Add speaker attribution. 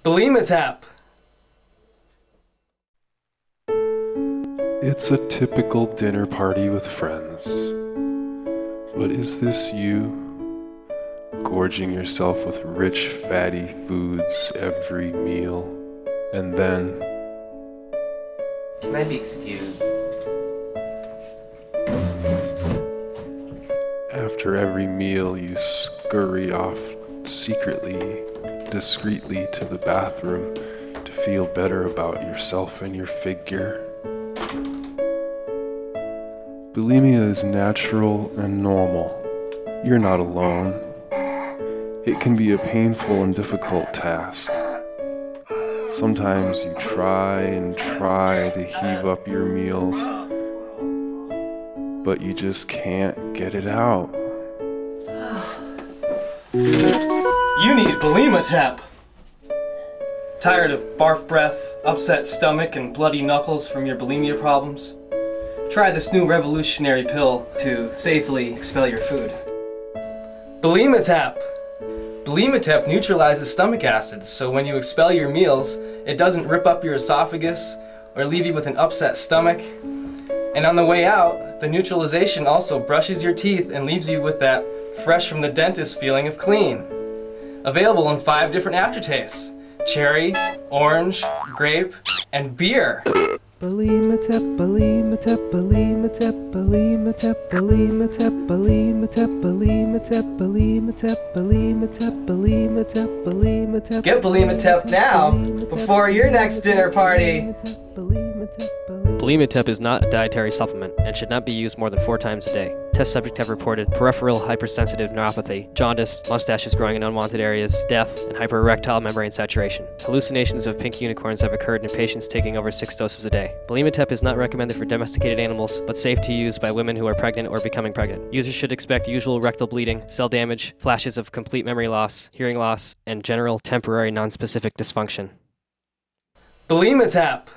Speaker 1: Bulimatap.
Speaker 2: It's a typical dinner party with friends. But is this you? Gorging yourself with rich, fatty foods every meal, and then...
Speaker 3: Can I be excused?
Speaker 2: After every meal, you scurry off secretly, discreetly to the bathroom to feel better about yourself and your figure. Bulimia is natural and normal. You're not alone. It can be a painful and difficult task. Sometimes you try and try to heave up your meals, but you just can't get it out.
Speaker 1: You need Bulimatap. Tired of barf breath, upset stomach, and bloody knuckles from your bulimia problems? Try this new revolutionary pill to safely expel your food. Bulimatap. Bulimatap neutralizes stomach acids, so when you expel your meals, it doesn't rip up your esophagus or leave you with an upset stomach. And on the way out, the neutralization also brushes your teeth and leaves you with that fresh from the dentist feeling of clean. Available in 5 different aftertastes: cherry, orange, grape, and beer.
Speaker 4: Bulimatap, Bulimatap, Bulimatap, Bulimatap, Bulimatap, Bulimatap, Bulimatap, Bulimatap, Bulimatap, Bulimatap, Bulimatap.
Speaker 1: Get Bulimatap now, before your next dinner party.
Speaker 5: Bulimatap is not a dietary supplement and should not be used more than 4 times a day. Test subjects have reported peripheral hypersensitive neuropathy, jaundice, mustaches growing in unwanted areas, death, and hypererectile membrane saturation. Hallucinations of pink unicorns have occurred in patients taking over 6 doses a day. Bulimatap is not recommended for domesticated animals, but safe to use by women who are pregnant or becoming pregnant. Users should expect the usual rectal bleeding, cell damage, flashes of complete memory loss, hearing loss, and general temporary nonspecific dysfunction.
Speaker 1: Bulimatap.